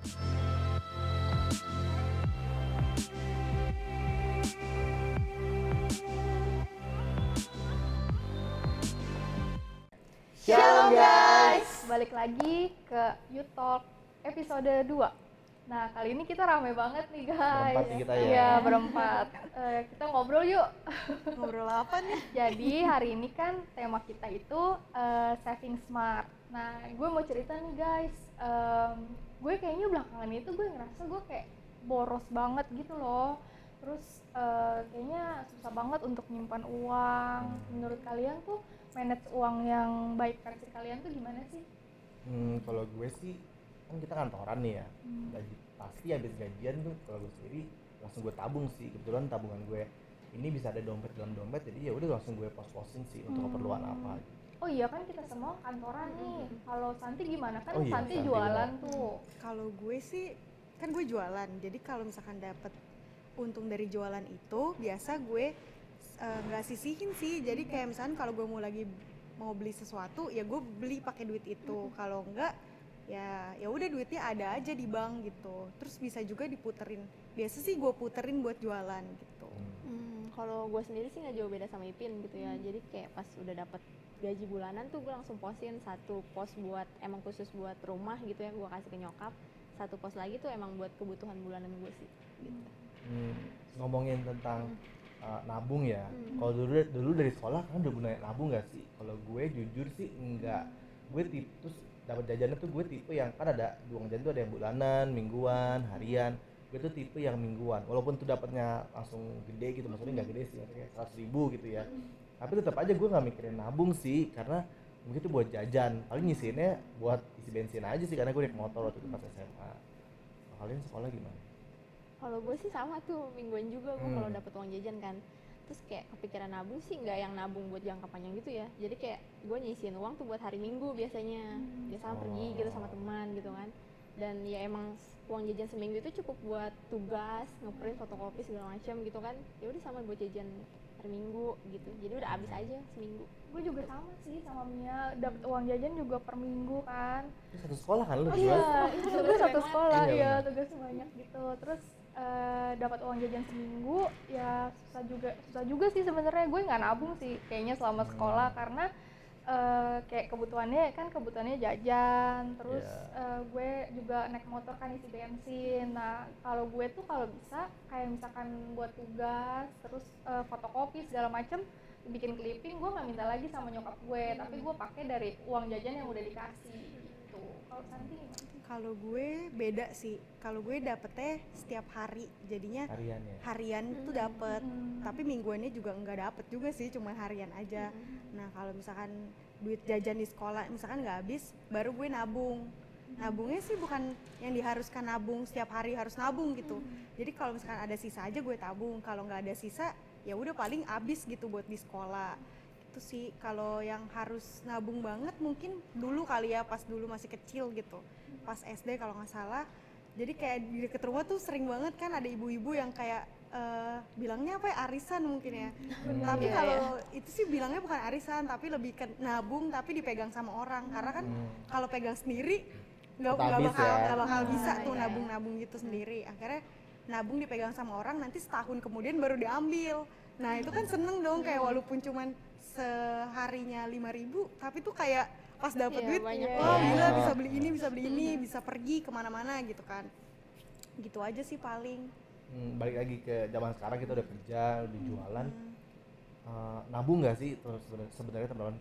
Shalom guys, balik lagi ke You Talk episode 2. Nah, kali ini kita rame banget nih guys. Berempat nih kita ya. Iya, berempat. Kita ngobrol yuk. Ngobrol apa nih? Jadi hari ini kan tema kita itu saving smart. Nah, gue mau cerita nih guys. Gue kayaknya belakangan itu gue ngerasa gue kayak boros banget gitu loh. Terus kayaknya susah banget untuk nyimpan uang. Menurut kalian tuh manage uang yang baik versi kalian tuh gimana sih? Kalau gue sih kan kita kantoran nih ya, gaji pasti habis gajian tuh kalau gue sendiri langsung gue tabung sih. Kebetulan tabungan gue ini bisa ada dompet dalam dompet, jadi ya udah langsung gue pos-posin sih untuk keperluan apa. Oh iya kan kita semua kantoran nih. Kalau Santi gimana? Kan Oh iya, Santi Santi jualan benar. tuh. Kalau gue sih kan gue jualan, jadi kalau misalkan dapet untung dari jualan itu biasa gue nggak sisihin sih. Jadi kayak misalkan kalau gue mau beli sesuatu ya gue beli pakai duit itu. Kalau enggak ya udah duitnya ada aja di bank gitu. Terus bisa juga diputerin. Biasa sih gue puterin buat jualan gitu. Kalau gue sendiri sih nggak jauh beda sama Ipin gitu ya. Jadi kayak pas udah dapet gaji bulanan tuh gue langsung posin satu pos buat emang khusus buat rumah gitu ya, gue kasih ke nyokap. Satu pos lagi tuh emang buat kebutuhan bulanan gue sih gitu. Ngomongin tentang nabung ya. Kalau dulu dari sekolah kan udah mulai nabung nggak sih? Kalau gue jujur sih enggak. Gue tipe terus dapat jajannya tuh gue tipe yang kan ada uang jajan tuh ada yang bulanan, mingguan, harian. Gue tuh tipe yang mingguan. Walaupun tuh dapatnya langsung gede gitu, maksudnya nggak gede sih, kayak 100.000 gitu ya. Tapi tetap aja gue nggak mikirin nabung sih, karena mungkin itu buat jajan. Paling nyisihinnya buat isi bensin aja sih, karena gue naik motor waktu itu pas SMA. Kalian sekolah gimana? Kalau gue sih sama tuh mingguan juga gue kalau dapet uang jajan kan. Terus kayak kepikiran nabung sih nggak yang nabung buat jangka panjang gitu ya. Jadi kayak gue nyisihin uang tuh buat hari Minggu biasanya. Biasa pergi gitu sama teman gitu kan. Dan ya emang uang jajan seminggu itu cukup buat tugas, ngeprint, fotokopi segala macam gitu kan. Ya udah sama buat jajan hari Minggu gitu. Jadi udah habis aja seminggu. Gue juga sama sih sama Mia, dapat uang jajan juga per minggu kan. Itu satu sekolah kan lu? Oh iya, itu gue satu sekolah Iya, ya, benar. tugas banyak gitu. Terus dapat uang jajan seminggu ya susah juga sih sebenarnya. Gue nggak nabung sih kayaknya selama sekolah karena kayak kebutuhannya jajan. Terus gue juga naik motor kan isi bensin. Nah kalau gue tuh kalau bisa kayak misalkan buat tugas terus fotokopi segala macem bikin clipping, gue nggak minta lagi sama nyokap gue, tapi gue pakai dari uang jajan yang udah dikasih gitu. Kalau Santi gimana sih? Kalau gue beda sih. Kalau gue dapetnya setiap hari, jadinya Harian ya? harian tuh dapet. Tapi mingguannya juga nggak dapet juga sih, cuma harian aja. Nah kalau misalkan duit jajan di sekolah misalkan nggak habis, baru gue nabung. Nabungnya sih bukan yang diharuskan nabung setiap hari harus nabung gitu. Jadi kalau misalkan ada sisa aja gue tabung. Kalau nggak ada sisa ya udah paling habis gitu buat di sekolah. Itu sih kalau yang harus nabung banget mungkin dulu kali ya, pas dulu masih kecil gitu, pas SD kalau nggak salah. Jadi kayak di deket rumah tuh sering banget kan ada ibu-ibu yang kayak bilangnya apa ya, arisan mungkin ya. Tapi kalau itu sih bilangnya bukan arisan tapi lebih ke nabung tapi dipegang sama orang, karena kan kalau pegang sendiri nggak Habis bakal ya. bisa tuh nabung gitu sendiri. Akhirnya nabung dipegang sama orang, nanti setahun kemudian baru diambil. Nah itu kan seneng dong, kayak walaupun cuman seharinya 5.000 tapi tuh kayak pas dapet Iya, duit, banyak wah ya. gila bisa beli ini, bisa pergi kemana-mana gitu kan. Gitu aja sih paling. Balik lagi ke zaman sekarang, kita udah kerja, udah jualan. Nabung nggak sih terus sebenarnya teman-teman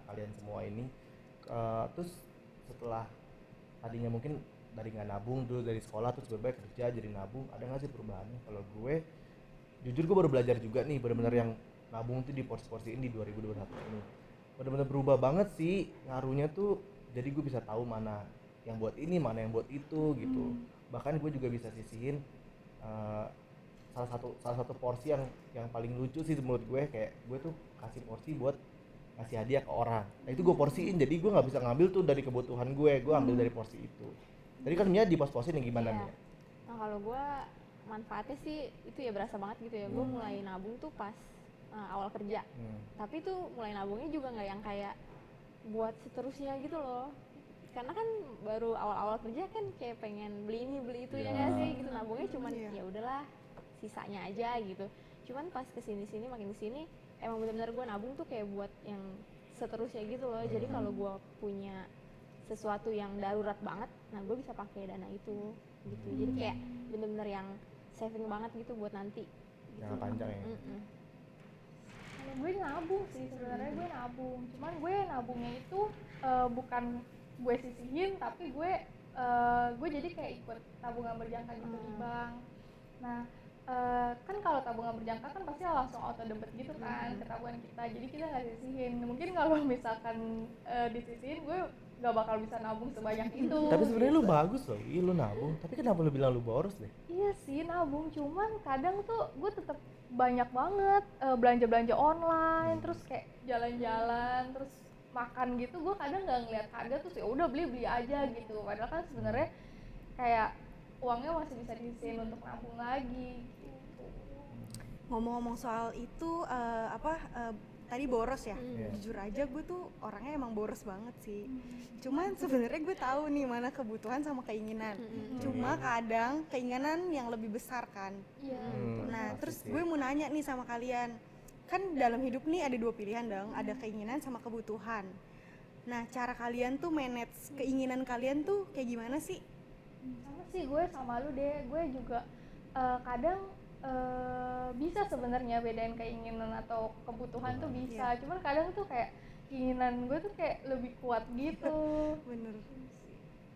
kalian semua ini? Terus setelah tadinya mungkin dari nggak nabung dulu dari sekolah terus berbaik kerja jadi nabung, ada nggak sih perubahannya? Kalau gue jujur gue baru belajar juga nih benar-benar yang nabung tuh di porsi-porsiin di 2021 ini benar-benar berubah banget sih ngaruhnya tuh. Jadi gue bisa tahu mana yang buat ini, mana yang buat itu gitu. Bahkan gue juga bisa sisihin salah satu porsi yang paling lucu sih menurut gue, kayak gue tuh kasih porsi buat ngasih hadiah ke orang. Nah itu gue porsiin, jadi gue nggak bisa ngambil tuh dari kebutuhan gue ambil dari porsi itu. Tadi kan Mia di pos-posin yang gimana Iya. Mia? Nah kalau gue manfaatnya sih itu ya berasa banget gitu ya. Gue mulai nabung tuh pas awal kerja. Tapi tuh mulai nabungnya juga nggak yang kayak buat seterusnya gitu loh. karena kan baru awal-awal kerja kan kayak pengen beli ini beli itu ya Iya. nggak sih gitu, nabungnya cuman Iya. ya udahlah sisanya aja gitu. Cuman pas kesini-sini makin kesini emang benar-benar gue nabung tuh kayak buat yang seterusnya gitu loh. Jadi kalau gue punya sesuatu yang darurat banget, nah gue bisa pakai dana itu gitu. Jadi kayak bener-bener yang saving banget gitu buat nanti gitu. Jangka panjang ya. Kalau gue nabung sih sebenarnya, gue nabung. Cuman gue nabungnya itu bukan gue sisihin, tapi gue jadi kayak ikut tabungan berjangka gitu di bank. Nah, kan kalau tabungan berjangka kan pasti langsung auto debit gitu kan ke tabungan kita. Jadi kita nggak sisihin. Mungkin kalau misalkan disisihin, gue nggak bakal bisa nabung sebanyak itu. Tapi sebenarnya lu bagus loh, iya lu nabung. Tapi kenapa lu bilang lu boros deh? Iya sih nabung, cuman kadang tuh gue tetap banyak banget belanja-belanja online, terus kayak jalan-jalan, terus makan gitu. Gue kadang nggak ngeliat harga terus ya udah beli aja gitu. Padahal kan sebenarnya kayak uangnya masih bisa disisihin untuk nabung lagi gitu. Ngomong-ngomong soal itu tadi boros ya. Iya. Jujur aja gue tuh orangnya emang boros banget sih. Cuman sebenarnya gue tahu nih mana kebutuhan sama keinginan. Cuma kadang keinginan yang lebih besar kan. Iya. Nah, pasti terus sih. gue mau nanya nih sama kalian. Kan dalam hidup nih ada dua pilihan dong, ada keinginan sama kebutuhan. Nah, cara kalian tuh manage keinginan kalian tuh kayak gimana sih? Sama sih gue sama lu deh, gue juga kadang bisa sebenarnya bedain keinginan atau kebutuhan tuh bisa, cuman kadang tuh kayak keinginan gue tuh kayak lebih kuat gitu. Bener.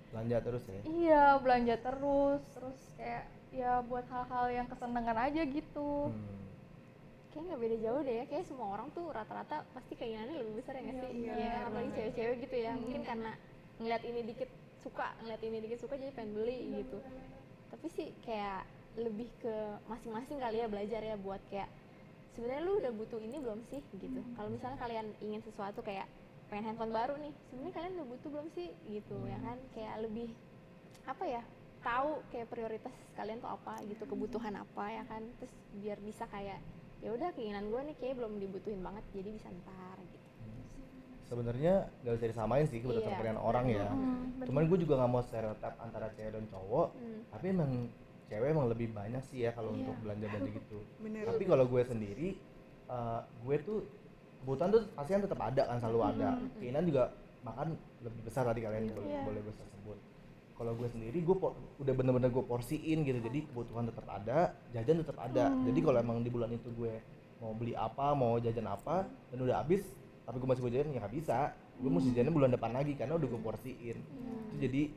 Belanja terus ya. Iya, belanja terus kayak ya buat hal-hal yang kesenangan aja gitu. Kayak nggak beda jauh deh ya, kayak semua orang tuh rata-rata pasti keinginannya lebih besar ya nggak sih? Iya, Iya, apalagi bener. cewek-cewek gitu ya, mungkin karena ngeliat ini dikit suka jadi pengen beli gitu. Tapi sih kayak lebih ke masing-masing kali ya belajar ya buat kayak sebenarnya lu udah butuh ini belum sih gitu. Kalau misalnya kalian ingin sesuatu kayak pengen handphone baru nih, sebenarnya kalian udah butuh belum sih gitu ya kan? Kayak lebih apa ya, tahu kayak prioritas kalian tuh apa gitu, kebutuhan apa ya kan, terus biar bisa kayak ya udah keinginan gue nih kayak belum dibutuhin banget jadi bisa ntar gitu. Sebenarnya nggak bisa disamain sih kebutuhan Iya. kalian orang ya. Cuman gue juga nggak mau stereotip antara cewek dan cowok. Tapi emang cewek emang lebih banyak sih ya kalau untuk belanja-belanja gitu. Bener. Tapi kalau gue sendiri, gue tuh kebutuhan tuh pasti kan tetap ada kan, selalu ada. Keinginan juga makan lebih besar tadi kalian boleh gue sebut. Kalau gue sendiri gue udah bener-bener gue porsiin gitu, jadi kebutuhan tetap ada, jajan tetap ada. Jadi kalau emang di bulan itu gue mau beli apa, mau jajan apa, dan udah habis, tapi gue masih mau jajan ya nggak bisa. Gue mesti jajannya bulan depan lagi karena udah gue porsiin. Itu jadi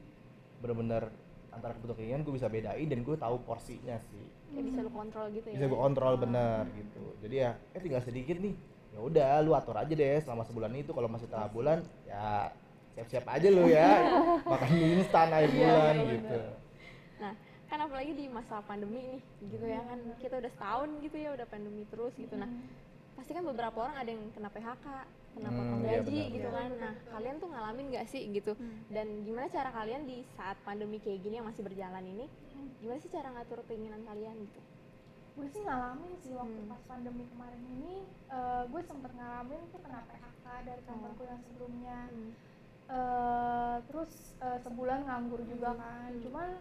bener-bener antara kebutuhan keinginan gue bisa bedain dan gue tahu porsinya sih. Kayak bisa lu kontrol gitu ya. Bisa gue kontrol bener gitu. Jadi ya tinggal sedikit nih, ya udah lu atur aja deh selama sebulan itu. Kalau masih tengah bulan ya siap-siap aja lu ya makan mie instan akhir bulan gitu. Nah, kan apalagi di masa pandemi nih gitu ya kan, kita udah setahun gitu ya udah pandemi terus gitu. Nah, pasti kan beberapa orang ada yang kena PHK, kena potong Iya, gaji benar. gitu kan. Nah, kalian tuh ngalamin nggak sih gitu? Dan gimana cara kalian di saat pandemi kayak gini yang masih berjalan ini, gimana sih cara ngatur keinginan kalian gitu? Gue sih ngalamin sih waktu pas pandemi kemarin ini, gue sempet ngalamin tuh kena PHK dari kantorku yang sebelumnya. Terus sebulan nganggur juga kan, cuman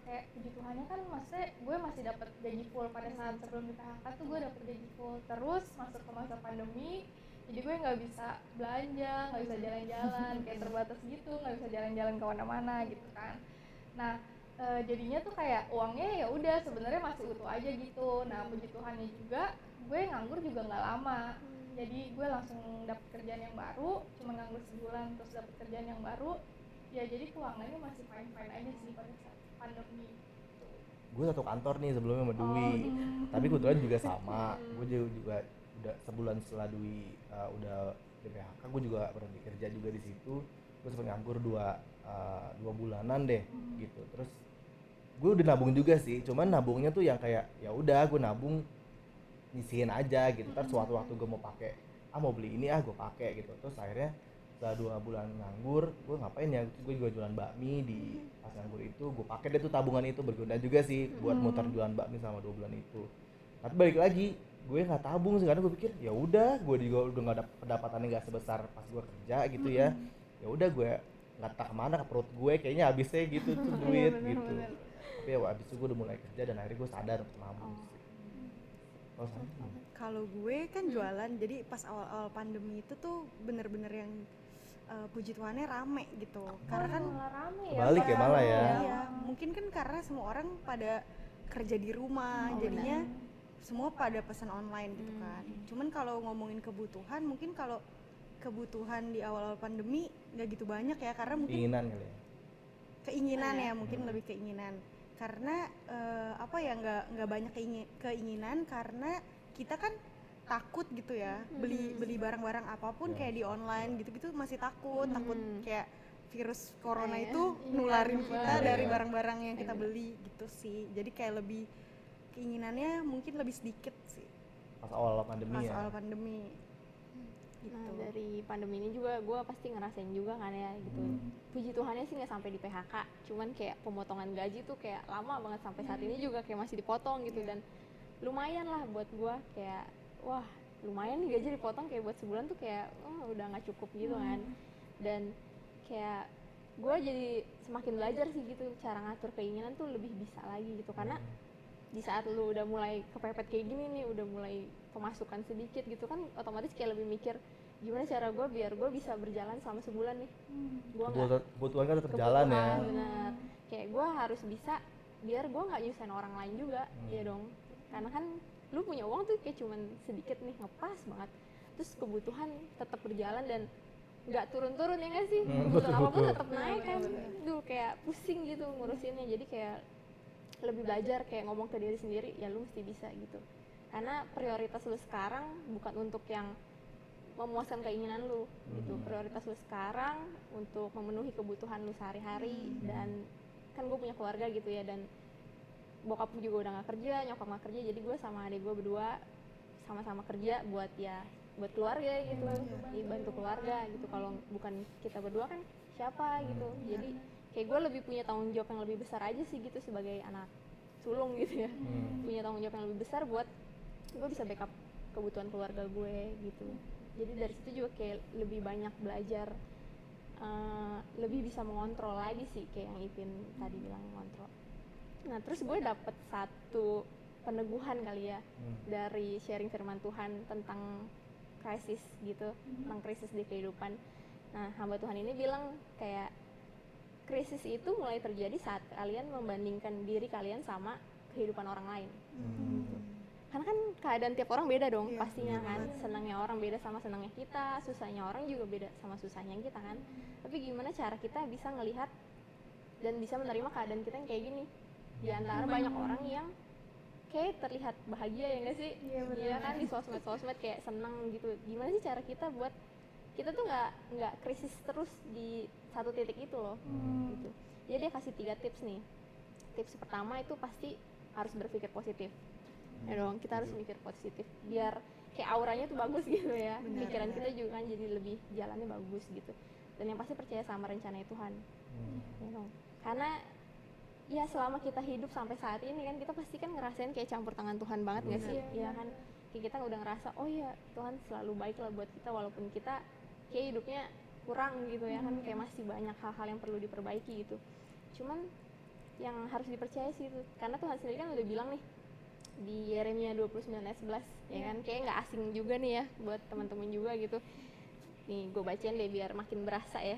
kayak puji Tuhannya kan maksudnya gue masih dapat gaji full pada saat sebelum di PHK tuh gue dapat gaji full. Terus masuk ke masa pandemi, jadi gue nggak bisa belanja, nggak bisa jalan-jalan, kayak terbatas gitu, nggak bisa jalan-jalan kemana-mana gitu kan. Nah jadinya tuh kayak uangnya ya udah sebenarnya masih utuh aja gitu. Nah puji Tuhannya juga gue nganggur juga nggak lama. Jadi gue langsung dapet kerjaan yang baru, cuma nganggur sebulan terus dapet kerjaan yang baru. Ya jadi keuangannya masih fine-fine aja sih pada saat pandemi. Gue satu kantor nih sebelumnya sama Dwi, tapi kebetulan juga sama. Gue juga udah sebulan setelah Dwi udah di PHK, gue juga berhenti kerja juga di situ. Gue sempat nganggur dua bulanan deh gitu. Terus gue udah nabung juga sih, cuman nabungnya tuh yang kayak ya udah gue nabung nyisihin aja gitu. Ntar suatu waktu gue mau pakai, mau beli ini gue pakai gitu. Terus akhirnya setelah 2 bulan nganggur, gue ngapain ya? Gue juga jualan bakmi di pas nganggur itu, gue pakai deh tuh tabungan itu, berguna juga sih buat muter jualan bakmi selama 2 bulan itu. Tapi balik lagi, gue nggak tabung sih karena gue pikir ya udah, gue juga udah nggak ada pendapatannya nggak sebesar pas gue kerja gitu ya. Ya udah gue nggak tak kemana ke perut gue, kayaknya habisnya gitu tuh duit gitu. Tapi ya abis itu gue udah mulai kerja dan akhirnya gue sadar untuk nabung Oh. sih. Oh, sama. Kalau gue kan jualan, jadi pas awal-awal pandemi itu tuh bener-bener yang puji Tuhannya rame gitu. Karena kan malah rame ya. Kebalik ya malah ya. iya, mungkin kan karena semua orang pada kerja di rumah, jadinya semua pada pesan online gitu kan. Cuman kalau ngomongin kebutuhan, mungkin kalau kebutuhan di awal-awal pandemi nggak gitu banyak ya, karena mungkin Keinginan kali ya. keinginan ya, mungkin lebih keinginan. Karena apa ya, nggak banyak keinginan karena kita kan takut gitu ya, beli barang-barang apapun kayak di online gitu-gitu masih takut kayak virus corona itu nularin kita dari barang-barang yang kita beli gitu sih. Jadi kayak lebih keinginannya mungkin lebih sedikit sih Pas awal pandemi pas ya. awal pandemi gitu. Nah dari pandemi ini juga gue pasti ngerasain juga kan ya gitu. Puji Tuhannya sih nggak sampai di PHK, cuman kayak pemotongan gaji tuh kayak lama banget sampai saat ini juga kayak masih dipotong gitu. Dan lumayan lah buat gue, kayak wah lumayan nih gaji dipotong kayak buat sebulan tuh kayak udah nggak cukup gitu kan. Dan kayak gue jadi semakin belajar sih gitu cara ngatur keinginan tuh lebih bisa lagi gitu, karena di saat lu udah mulai kepepet kayak gini nih, udah mulai pemasukan sedikit gitu kan, otomatis kayak lebih mikir gimana cara gue biar gue bisa berjalan selama sebulan nih. Gue nggak Kebutuhan kan tetap jalan ya. bener, kayak gue harus bisa biar gue nggak nyusahin orang lain juga ya dong, karena kan lu punya uang tuh kayak cuman sedikit nih, ngepas banget, terus kebutuhan tetap berjalan dan nggak turun-turun ya nggak sih, kebutuhan apapun tetap naik kan. Duh kayak pusing gitu ngurusinnya, jadi kayak lebih belajar kayak ngomong ke diri sendiri, ya lu mesti bisa gitu, karena prioritas lu sekarang bukan untuk yang memuaskan keinginan lu gitu. Prioritas lu sekarang untuk memenuhi kebutuhan lu sehari-hari. Dan kan gue punya keluarga gitu ya, dan bokap juga udah nggak kerja, nyokap nggak kerja, jadi gue sama adik gue berdua sama-sama kerja buat keluarga gitu, bantu keluarga gitu. Kalau bukan kita berdua kan siapa gitu, jadi kayak gue lebih punya tanggung jawab yang lebih besar aja sih gitu sebagai anak sulung gitu ya. Punya tanggung jawab yang lebih besar buat gue bisa backup kebutuhan keluarga gue gitu. Jadi dari situ juga kayak lebih banyak belajar, lebih bisa mengontrol lagi sih, kayak yang Ipin tadi bilang, ngontrol. Nah terus gue dapet satu peneguhan kali ya dari sharing firman Tuhan tentang krisis gitu, tentang krisis di kehidupan. Nah hamba Tuhan ini bilang kayak krisis itu mulai terjadi saat kalian membandingkan diri kalian sama kehidupan orang lain. Gitu. Karena kan keadaan tiap orang beda dong, pastinya kan. Senangnya orang beda sama senangnya kita, susahnya orang juga beda sama susahnya kita kan. Tapi gimana cara kita bisa ngelihat dan bisa menerima keadaan kita yang kayak gini, di antara banyak orang yang kayak terlihat bahagia ya nggak sih? Iya kan, di sosmed kayak senang gitu. Gimana sih cara kita buat kita tuh nggak krisis terus di satu titik itu loh gitu. Jadi dia kasih 3 tips nih. Tips pertama itu pasti harus berpikir positif ya dong, kita harus mikir positif biar kayak auranya tuh bagus gitu ya. Pikiran kita juga kan jadi lebih jalannya bagus gitu. Dan yang pasti percaya sama rencana Tuhan ya dong, karena ya selama kita hidup sampai saat ini kan kita pasti kan ngerasain kayak campur tangan Tuhan banget nggak sih? Ya kan, kayak kita udah ngerasa oh ya Tuhan selalu baik lah buat kita, walaupun kita kayak hidupnya kurang gitu ya kan, kayak masih banyak hal-hal yang perlu diperbaiki gitu. Cuman yang harus dipercaya sih itu, karena Tuhan sendiri kan udah bilang nih di Yeremia 29 ayat 11 ya kan, kayak nggak asing juga nih ya buat teman-teman juga gitu. Nih gue bacain deh biar makin berasa ya.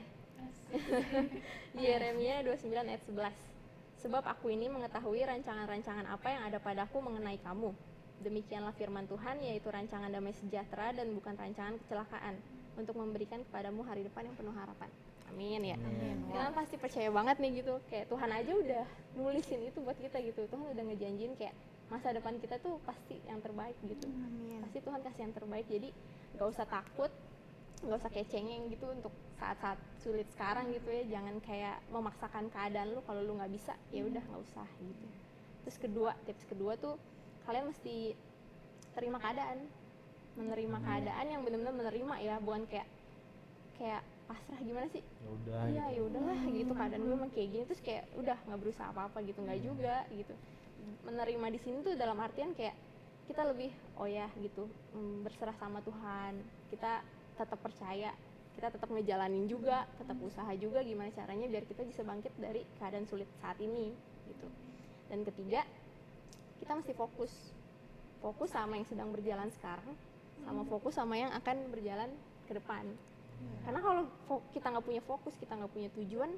Di Yeremia 29 ayat 11, sebab aku ini mengetahui rancangan-rancangan apa yang ada padaku mengenai kamu. Demikianlah firman Tuhan, yaitu rancangan damai sejahtera dan bukan rancangan kecelakaan, untuk memberikan kepadamu hari depan yang penuh harapan. Amin ya. Kita pasti percaya banget nih gitu, kayak Tuhan aja udah nulisin itu buat kita gitu. Tuhan udah ngejanjiin kayak masa depan kita tuh pasti yang terbaik gitu. Pasti Tuhan kasih yang terbaik, jadi gak usah takut, gak usah kayak cengeng gitu untuk saat-saat sulit sekarang gitu ya. Jangan kayak memaksakan keadaan lu, kalau lu nggak bisa ya udah nggak usah gitu. Terus tips kedua tuh kalian mesti terima keadaan, menerima keadaan yang benar-benar menerima ya, bukan kayak pasrah gimana sih? Ya udah. Iya ya udahlah gitu, keadaan gue emang kayak gini, terus kayak udah nggak berusaha apa-apa gitu, nggak juga gitu. Menerima di sini tuh dalam artian kayak kita lebih oh ya gitu, berserah sama Tuhan, kita tetap percaya kita tetap ngejalanin juga, tetap usaha juga gimana caranya biar kita bisa bangkit dari keadaan sulit saat ini gitu. Dan ketiga, kita mesti fokus sama yang sedang berjalan sekarang, sama fokus sama yang akan berjalan ke depan. Karena kalau kita nggak punya fokus, kita nggak punya tujuan,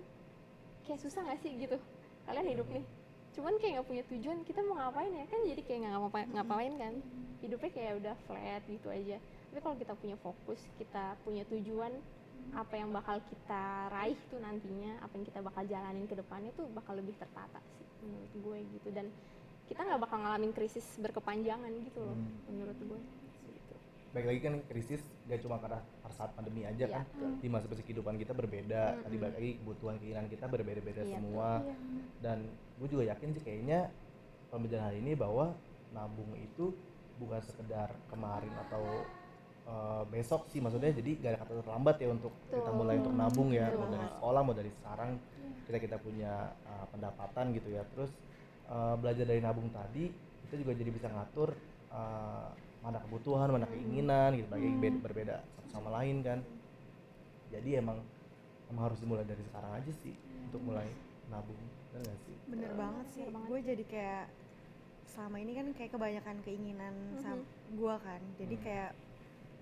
kayak susah nggak sih gitu kalian hidup nih, cuman kayak nggak punya tujuan, kita mau ngapain ya kan, jadi kayak nggak ngapain kan, hidupnya kayak udah flat gitu aja. Tapi kalau kita punya fokus, kita punya tujuan, apa yang bakal kita raih tuh nantinya, apa yang kita bakal jalanin ke depannya tuh bakal lebih tertata sih menurut gue gitu. Dan kita nggak bakal ngalamin krisis berkepanjangan gitu loh menurut gue gitu. Baik lagi kan krisis gak cuma karena saat pandemi aja kan, di masa-masa kehidupan kita berbeda, tadi balik lagi kebutuhan keinginan kita berbeda-beda semua. Dan gue juga yakin sih kayaknya pembelajaran hari ini bahwa nabung itu bukan sekedar kemarin atau besok sih, maksudnya jadi gak ada kata terlambat ya untuk kita mulai untuk nabung ya, mau dari sekolah mau dari sekarang kita punya pendapatan gitu ya. Terus belajar dari nabung tadi kita juga jadi bisa ngatur mana kebutuhan, mana keinginan gitu, bagi berbeda satu sama lain kan. Jadi emang harus dimulai dari sekarang aja sih untuk mulai nabung, bener gak sih? Bener banget sih, gue jadi kayak selama ini kan kayak kebanyakan keinginan gue kan, jadi kayak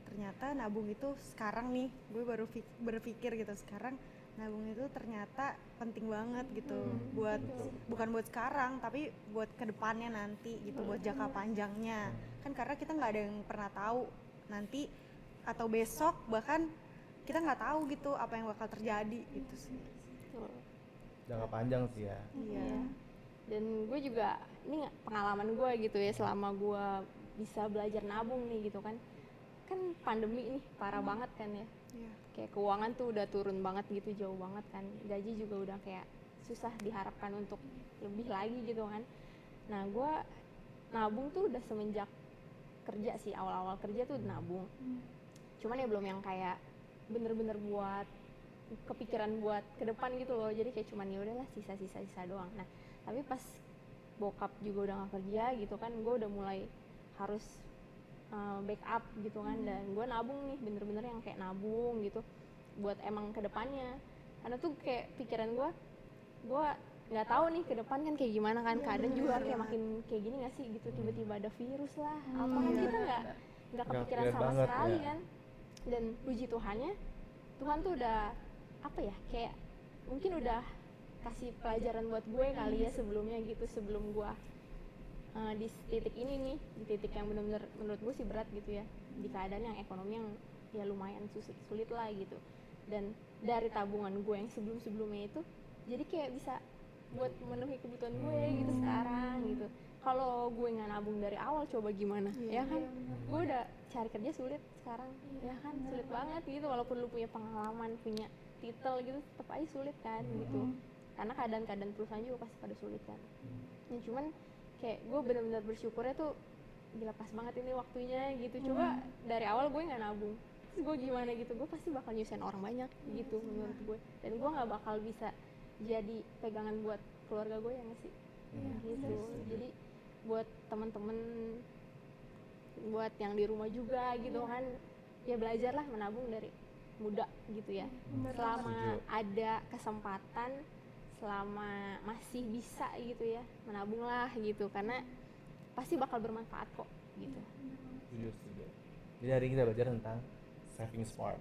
ternyata nabung itu sekarang nih gue baru berpikir gitu, sekarang nabung itu ternyata penting banget gitu, buat bukan buat sekarang tapi buat kedepannya nanti gitu, buat jangka panjangnya kan, karena kita nggak ada yang pernah tahu nanti atau besok, bahkan kita nggak tahu gitu apa yang bakal terjadi gitu sih. Jangka panjang sih ya. Iya. Dan gue juga, ini pengalaman gue gitu ya, selama gue bisa belajar nabung nih gitu kan pandemi nih parah banget kan ya. Kayak keuangan tuh udah turun banget gitu, jauh banget kan, gaji juga udah kayak susah diharapkan untuk lebih lagi gitu kan. Nah gue nabung tuh udah semenjak kerja sih, awal-awal kerja tuh nabung, cuman ya belum yang kayak bener-bener buat kepikiran buat ke depan gitu loh, jadi kayak cuman ya udahlah sisa doang. Nah tapi pas bokap juga udah gak kerja gitu kan, gue udah mulai harus backup gitu kan, dan gue nabung nih, bener-bener yang kayak nabung gitu buat emang kedepannya. Karena tuh kayak pikiran gue nggak tahu nih ke depan kan kayak gimana kan, keadaan juga kayak makin kayak gini nggak sih gitu, tiba-tiba ada virus lah apa kan, kita nggak kepikiran sama sekali kan. Dan puji Tuhannya, Tuhan tuh udah apa ya, kayak mungkin udah kasih pelajaran buat gue kali ya sebelumnya gitu, sebelum gue di titik ini nih, di titik yang benar-benar menurut gue sih berat gitu ya, di keadaan yang ekonomi yang ya lumayan sulit lah gitu. Dan dari tabungan gue yang sebelumnya itu jadi kayak bisa buat memenuhi kebutuhan gue gitu sekarang gitu. Kalau gue nggak nabung dari awal coba gimana, ya kan? Gue udah cari kerja sulit sekarang, ya kan? Sulit banget gitu, walaupun lu punya pengalaman, punya titel gitu, tetap aja sulit kan gitu. Karena keadaan perusahaan juga pasti pada sulit kan. Ya, cuman kayak gue benar-benar bersyukurnya tuh gila pas banget ini waktunya gitu. Coba dari awal gue nggak nabung, terus gue gimana gitu, gue pasti bakal nyusahin orang banyak gitu menurut gue, dan gue nggak bakal bisa jadi pegangan buat keluarga gue, ya nggak sih gitu. Jadi buat teman-teman, buat yang di rumah juga gitu kan, ya belajarlah menabung dari muda gitu ya. Selama ada kesempatan, selama masih bisa gitu ya, menabunglah gitu, karena pasti bakal bermanfaat kok gitu. Jadi hari ini kita belajar tentang saving smart.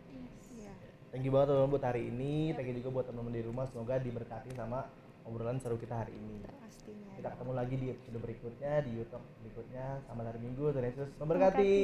Thank you banget teman-teman buat hari ini, thank you juga buat teman-teman di rumah, semoga diberkati sama obrolan seru kita hari ini. Pastinya. Kita ketemu lagi di episode berikutnya, di YouTube berikutnya. Selamat hari Minggu, Tuhan Yesus memberkati.